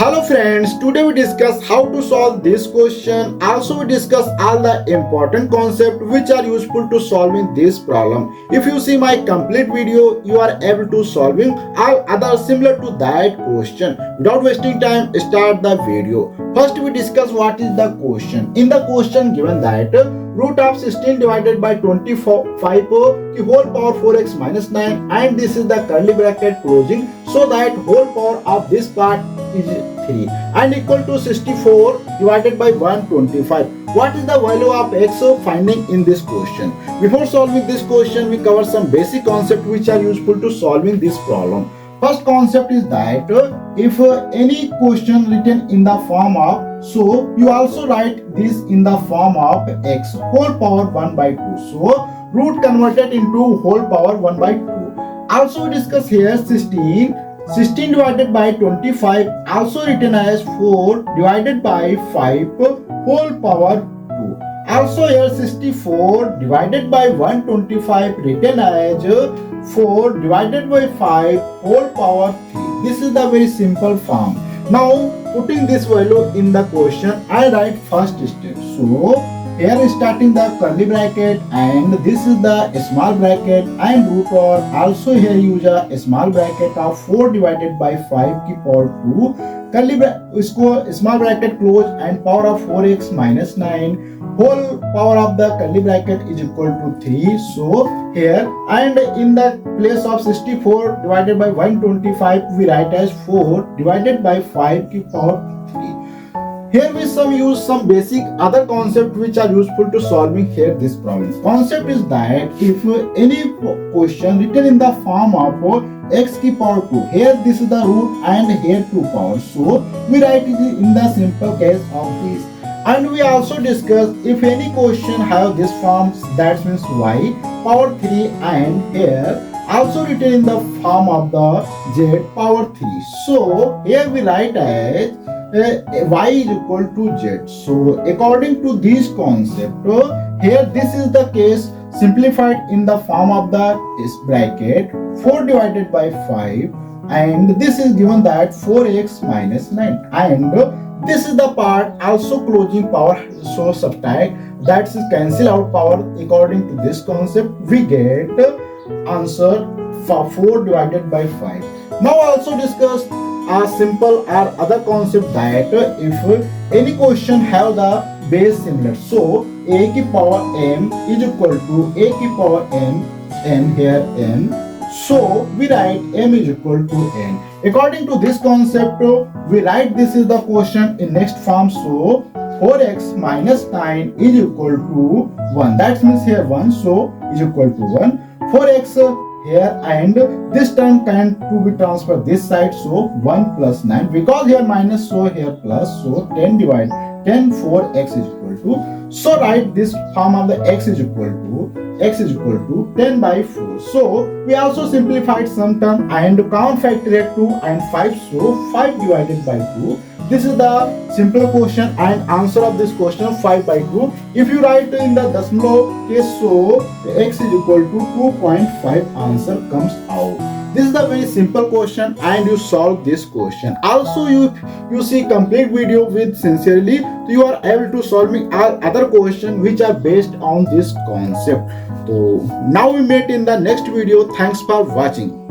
Hello friends, today we discuss how to solve this question. Also we discuss all the important concepts which are useful to solving this problem. If you see my complete video, you are able to solving all other similar to that question. Without wasting time, start the video. First we discuss what is the question. In the question given that root of 16 divided by 25 की whole power 4x minus 9 and this is the curly bracket closing so that whole power of this part is 3 and equal to 64 divided by 125. What is the value of x finding in this question? Before solving this question, we cover some basic concepts which are useful to solving this problem. First concept is that if any question written in the form of, so you also write this in the form of x whole power 1 by 2. So root converted into whole power 1 by 2. Also we discuss here 16 divided by 25 also written as 4 divided by 5 whole power 2. Also here 64 divided by 125 written as 4 divided by 5 whole power 3. This is the very simple form. Now putting this value in the question, I write first step. So here starting the curly bracket and this is the small bracket and root or also here use a small bracket of 4 divided by 5 की power 2 curly इसको small bracket close and power of 4x minus 9 whole power of the curly bracket is equal to 3. So here and in the place of 64 divided by 125 we write as 4 divided by 5 की power 3. Here we use some basic other concept which are useful to solving here this problem. Concept is that if any question written in the form of x की power 2, here this is the root and here 2 power. So we write it in the simple case of this. And we also discuss if any question have this form, that means y power 3 and here also written in the form of the z power 3. So here we write as y is equal to z. So according to this concept, here this is the case simplified in the form of the bracket 4 divided by 5 and this is given that 4x minus 9 and this is the part also closing power, so subtract, that is cancel out power. According to this concept we get answer for 4 divided by 5. Now also discuss a simple or other concept that if any question have the base similar, so a की power m is equal to a की power n here n, so we write m is equal to n. According to this concept we write this is the question in next form. So 4x minus 9 is equal to 1, that means here 1, so is equal to 1. 4x here and this term can to be transferred this side, so 1 plus 9 because here minus, so here plus, so 10 divide 10 4x is equal to, so write this form of the x is equal to 10 by 4. So we also simplified some term and count factorial 2 and 5, so 5 divided by 2. This is the simple question and answer of this question 5 by 2. If you write in the decimal case, so x is equal to 2.5 answer comes out. This is the very simple question and you solve this question. Also you see complete video with sincerely, you are able to solving all other questions which are based on this concept. So now we meet in the next video. Thanks for watching.